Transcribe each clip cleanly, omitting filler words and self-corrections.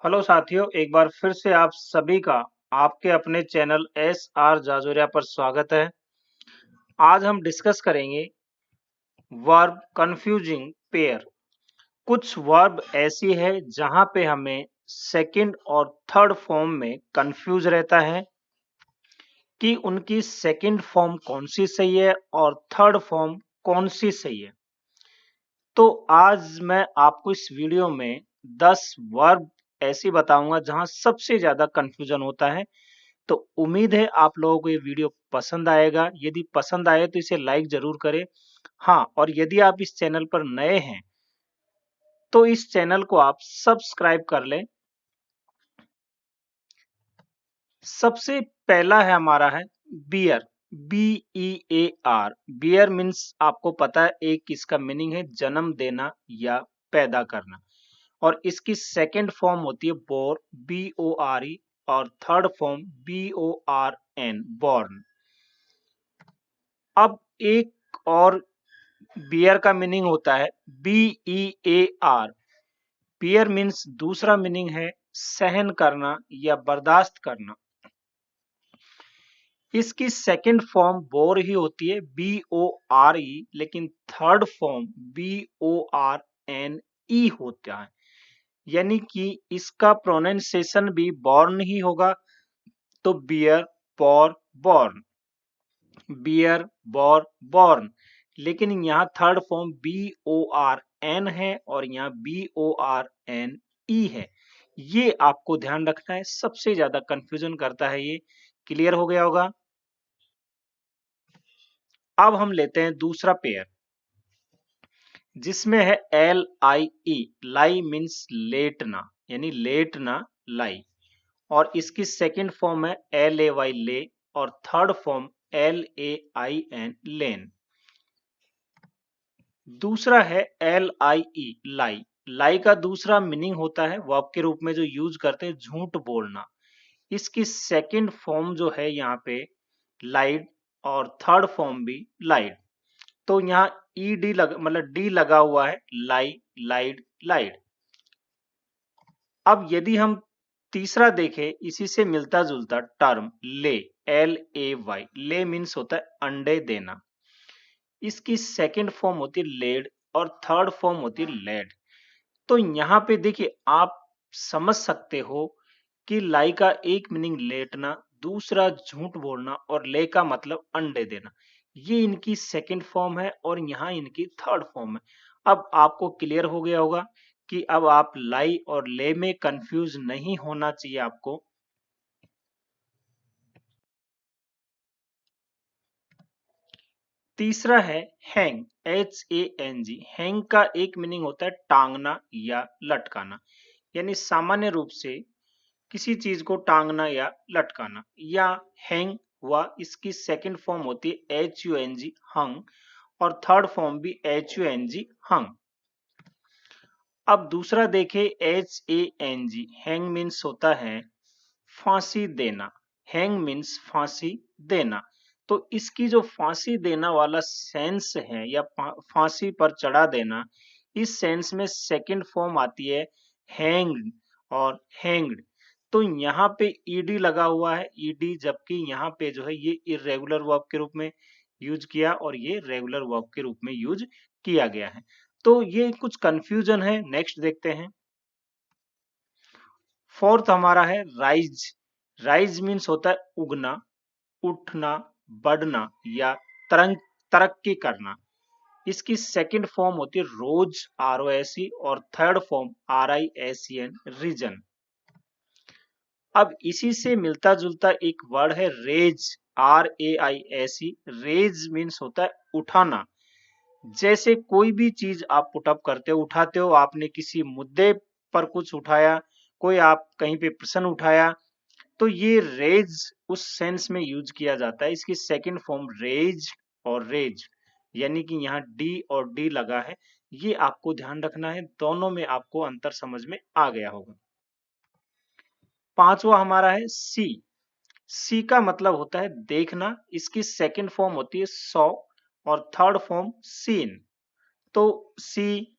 Hello साथियों, एक बार फिर से आप सभी का आपके अपने चैनल एस आर जाजोरिया पर स्वागत है। आज हम डिस्कस करेंगे वर्ब कंफ्यूजिंग पेयर। कुछ वर्ब ऐसी है जहां पे हमें सेकंड और थर्ड फॉर्म में कंफ्यूज रहता है कि उनकी सेकंड फॉर्म कौन सी सही है और थर्ड फॉर्म कौन सी सही है। तो आज मैं आपको इस वीडियो में 10 वर्ब ऐसी बताऊंगा जहां सबसे ज्यादा कंफ्यूजन होता है। तो उम्मीद है आप लोगों को ये वीडियो पसंद आएगा। यदि पसंद आए तो इसे लाइक जरूर करें। हाँ, और यदि आप इस चैनल पर नए हैं तो इस चैनल को आप सब्सक्राइब कर लें। सबसे पहला है हमारा है बियर, BEAR। बियर मीन्स आपको पता है एक इसका मीनिंग है जन्म देना या पैदा करना, और इसकी सेकंड फॉर्म होती है बोर, BORE, और थर्ड फॉर्म BORN, बॉर्न। अब एक और बियर का मीनिंग होता है BEAR। बियर मीन्स दूसरा मीनिंग है सहन करना या बर्दाश्त करना। इसकी सेकंड फॉर्म बोर ही होती है, BORE, लेकिन थर्ड फॉर्म BORNE होता है, यानी कि इसका प्रोनाउंसिएशन भी बॉर्न ही होगा। तो बियर, बॉर, बॉर्न, बियर, बॉर, बॉर्न। लेकिन यहाँ थर्ड फॉर्म BORN है और यहाँ BORNE है। ये आपको ध्यान रखना है, सबसे ज्यादा कंफ्यूजन करता है ये। क्लियर हो गया होगा। अब हम लेते हैं दूसरा पेयर जिसमें है LIE। लाई मीन्स लेटना, यानी लेटना, लाई। और इसकी सेकंड फॉर्म है LAY, ले, और थर्ड फॉर्म LAIN, लेन। दूसरा है LIE, लाई। लाई का दूसरा मीनिंग होता है वर्ब के रूप में जो यूज करते हैं झूठ बोलना। इसकी सेकंड फॉर्म जो है यहाँ पे लाइड, और थर्ड फॉर्म भी लाइड। तो यहाँ ED मतलब डी लगा हुआ है, लाई, लाइड, लाइड। अब यदि हम तीसरा देखें, इसी से मिलता जुलता टर्म ले, LAY, ले मीन्स होता है अंडे देना। इसकी सेकंड फॉर्म होती है लेड और थर्ड फॉर्म होती है लेड। तो यहाँ पे देखिए आप समझ सकते हो कि लाई का एक मीनिंग लेटना, दूसरा झूठ बोलना, और ले का मतलब अंडे देना। ये इनकी सेकंड फॉर्म है और यहाँ इनकी थर्ड फॉर्म है। अब आपको क्लियर हो गया होगा कि अब आप लाई और ले में कंफ्यूज नहीं होना चाहिए आपको। तीसरा है हैंग, HANG। हैंग का एक मीनिंग होता है टांगना या लटकाना, यानी सामान्य रूप से किसी चीज को टांगना या लटकाना, या हैंग हुआ। इसकी सेकंड फॉर्म होती है HUNG, हंग, और थर्ड फॉर्म भी HUNG, हंग। अब दूसरा देखें HANG। हैंग मीन्स होता है फांसी देना। हैंग मीन्स फांसी देना। तो इसकी जो फांसी देना वाला सेंस है या फांसी पर चढ़ा देना, इस सेंस में सेकंड फॉर्म आती है हैंग्ड और हैंग्ड। तो यहाँ पे ईडी लगा हुआ है, ईडी, जबकि यहाँ पे जो है ये इरेगुलर वर्ब के रूप में यूज किया और ये रेगुलर वर्ब के रूप में यूज किया गया है। तो ये कुछ कंफ्यूजन है। नेक्स्ट देखते हैं। फोर्थ हमारा है राइज। राइज मीन्स होता है उगना, उठना, बढ़ना, या तरक्की करना। इसकी सेकंड फॉर्म होती है रोज, ROSE, और थर्ड फॉर्म RISEN, रीजन। अब इसी से मिलता जुलता एक वर्ड है रेज, RAISE। रेज मीन्स होता है उठाना। जैसे कोई भी चीज आप पुटअप करते हो, उठाते हो, आपने किसी मुद्दे पर कुछ उठाया, कोई आप कहीं पे प्रश्न उठाया, तो ये रेज उस सेंस में यूज किया जाता है। इसकी सेकंड फॉर्म रेज और रेज, यानी कि यहाँ डी और डी लगा है। ये आपको ध्यान रखना है, दोनों में आपको अंतर समझ में आ गया होगा। पांचवा हमारा है सी। सी का मतलब होता है देखना। इसकी सेकंड फॉर्म होती है सॉ और थर्ड फॉर्म सीन। तो सी,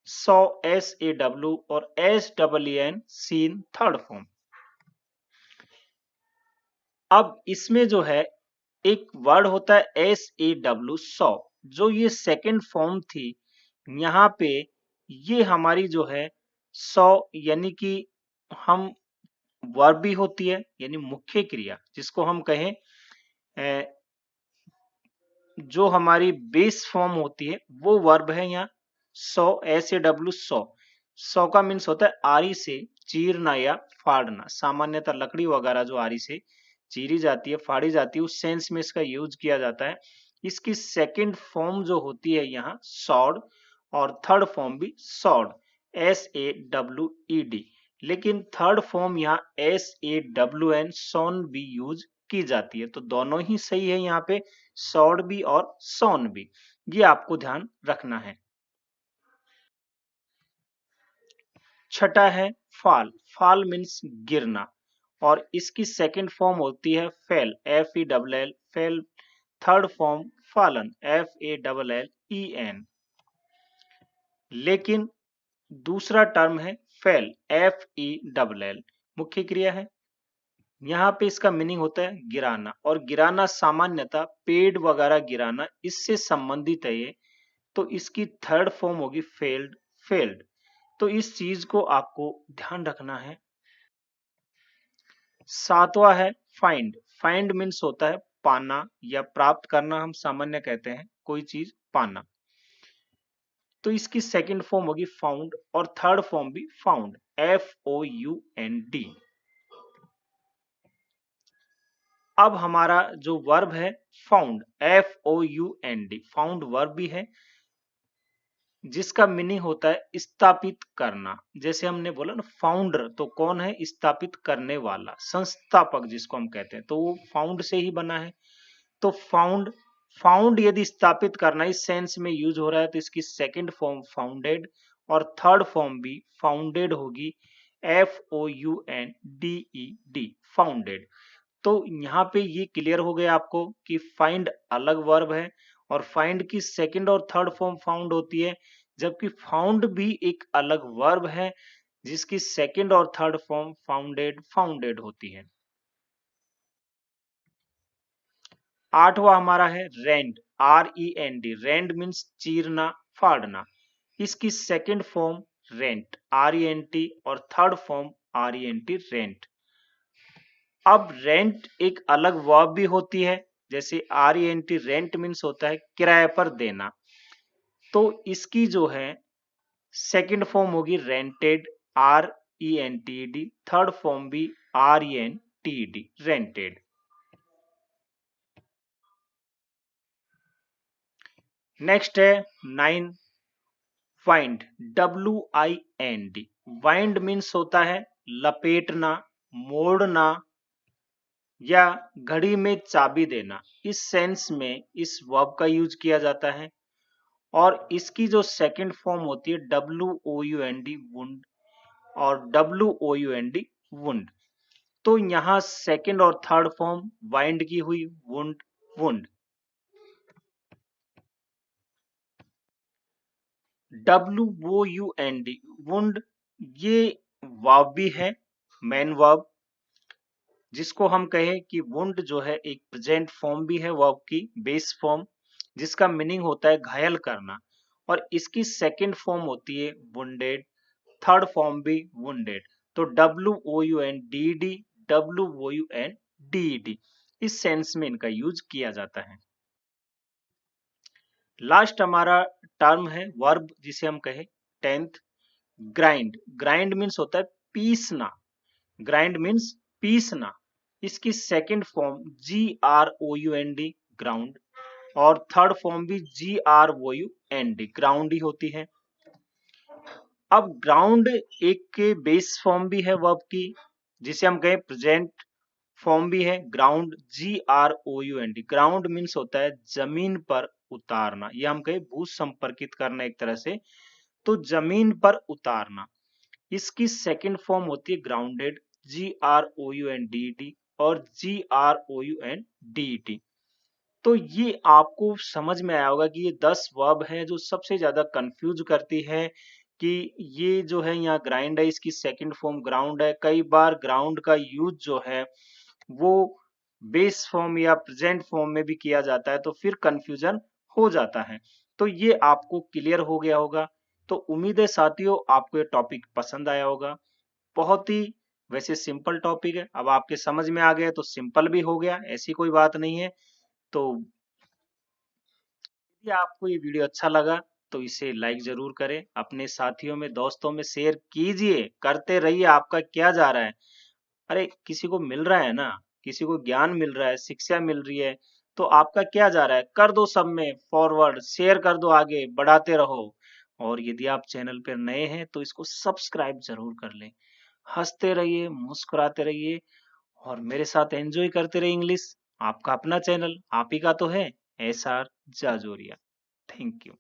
सौ SAW और SEEN सीन थर्ड फॉर्म। अब इसमें जो है एक वर्ड होता है SAW 100, जो ये सेकंड फॉर्म थी। यहाँ पे ये हमारी जो है 100 यानी कि हम वर्ब भी होती है यानी मुख्य क्रिया जिसको हम कहें जो हमारी बेस फॉर्म होती है वो वर्ब है यहाँ 100 SAW 100। 100 का मीन्स होता है आरी से चीरना या फाड़ना। सामान्यतः लकड़ी वगैरह जो आरी से चीरी जाती है, फाड़ी जाती है, उस सेंस में इसका यूज किया जाता है। इसकी सेकंड फॉर्म जो होती है यहाँ सॉड और थर्ड फॉर्म भी सॉड SAWED। लेकिन थर्ड फॉर्म यहाँ SAWN सॉन भी यूज की जाती है। तो दोनों ही सही है यहाँ पे, सॉड भी और सॉन भी। ये आपको ध्यान रखना है। छठा है फॉल। फॉल मीन्स गिरना और इसकी सेकंड फॉर्म होती है fail FELL fail. Third form fallen FALLEN। लेकिन दूसरा टर्म है फेल FELL मुख्य क्रिया है। यहाँ पे इसका मीनिंग होता है गिराना और गिराना सामान्यतः पेड़ वगैरह गिराना इससे संबंधित है ये। तो इसकी थर्ड फॉर्म होगी फेल्ड फेल्ड। तो इस चीज को आपको ध्यान रखना है। सातवां है फाइंड। फाइंड मीन्स होता है पाना या प्राप्त करना, हम सामान्य कहते हैं कोई चीज पाना। तो इसकी सेकंड फॉर्म होगी फाउंड और थर्ड फॉर्म भी फाउंड FOUND। अब हमारा जो वर्ब है फाउंड FOUND, फाउंड वर्ब भी है जिसका मीनिंग होता है स्थापित करना। जैसे हमने बोला ना फाउंडर, तो कौन है? स्थापित करने वाला, संस्थापक जिसको हम कहते हैं, तो वो फाउंड से ही बना है। तो फाउंड फाउंड यदि स्थापित करना इस सेंस में यूज हो रहा है तो इसकी सेकंड फॉर्म फाउंडेड और थर्ड फॉर्म भी फाउंडेड होगी FOUNDED फाउंडेड। तो यहाँ पे ये क्लियर हो गया आपको कि फाइंड अलग वर्ब है और फाइंड की सेकंड और थर्ड फॉर्म फाउंड होती है, जबकि फाउंड भी एक अलग वर्ब है जिसकी सेकंड और थर्ड फॉर्म फाउंडेड फाउंडेड होती है। आठवां हमारा है रेंड REND। रेंड मीन्स चीरना फाड़ना। इसकी सेकंड फॉर्म रेंट RENT और थर्ड फॉर्म RENT रेंट। अब रेंट एक अलग वर्ब भी होती है, जैसे RENT रेंट मीन्स होता है किराए पर देना। तो इसकी जो है सेकंड फॉर्म होगी रेंटेड RENTED, थर्ड फॉर्म भी RENTED रेंटेड। नेक्स्ट है 9 वाइंड WIND। वाइंड मीन्स होता है लपेटना, मोड़ना या घड़ी में चाबी देना। इस सेंस में इस वर्ब का यूज किया जाता है और इसकी जो सेकंड फॉर्म होती है WOUND वुंड और WOUND वुंड। तो यहाँ सेकंड और थर्ड फॉर्म वाइंड की हुई वुंड वुंड। WOUND वुंड ये वर्ब भी है, मेन वर्ब, जिसको हम कहें कि वुंड जो है एक प्रेजेंट फॉर्म भी है वर्ब की, बेस फॉर्म, जिसका मीनिंग होता है घायल करना और इसकी सेकंड फॉर्म होती है वुंडेड, थर्ड फॉर्म भी वुंडेड। तो WOUNDED WOUNDED इस सेंस में इनका यूज किया जाता है। लास्ट हमारा टर्म है वर्ब जिसे हम कहें 10th ग्राइंड। ग्राइंड मीन्स होता है पीसना। ग्राइंड मीन्स पीसना। इसकी सेकंड फॉर्म GROUND ग्राउंड और थर्ड फॉर्म भी GROUND ग्राउंड ही होती है। अब ग्राउंड एक के बेस फॉर्म भी है वर्ब की, जिसे हम कहें प्रेजेंट फॉर्म भी है ग्राउंड GROUND। ग्राउंड मीन्स होता है जमीन पर उतारना, या हम कहें भू संपर्कित करना एक तरह से, तो जमीन पर उतारना। इसकी सेकंड फॉर्म होती है ग्राउंडेड GROUNDED और GROUNDED। तो ये आपको समझ में आया होगा कि ये 10 वर्ब हैं जो सबसे ज्यादा कंफ्यूज करती है कि ये जो है यहाँ ग्राइंड है, इसकी सेकंड फॉर्म ग्राउंड है। कई बार ग्राउंड का यूज जो है वो बेस फॉर्म या प्रेजेंट फॉर्म में भी किया जाता है, तो फिर कंफ्यूजन हो जाता है। तो ये आपको क्लियर हो गया होगा। तो उम्मीद है साथियों आपको ये टॉपिक पसंद आया होगा। बहुत ही वैसे सिंपल टॉपिक है, अब आपके समझ में आ गया तो सिंपल भी हो गया, ऐसी कोई बात नहीं है। तो यदि आपको ये वीडियो अच्छा लगा तो इसे लाइक जरूर करें, अपने साथियों में दोस्तों में शेयर कीजिए, करते रहिए। आपका क्या जा रहा है? अरे किसी को मिल रहा है ना, किसी को ज्ञान मिल रहा है, शिक्षा मिल रही है, तो आपका क्या जा रहा है? कर दो सब में फॉरवर्ड, शेयर कर दो, आगे बढ़ाते रहो। और यदि आप चैनल पर नए हैं तो इसको सब्सक्राइब जरूर कर लें। हंसते रहिए, मुस्कुराते रहिए और मेरे साथ एंजॉय करते रहिए इंग्लिश। आपका अपना चैनल आप ही का तो है, S R Jajoria. Thank you.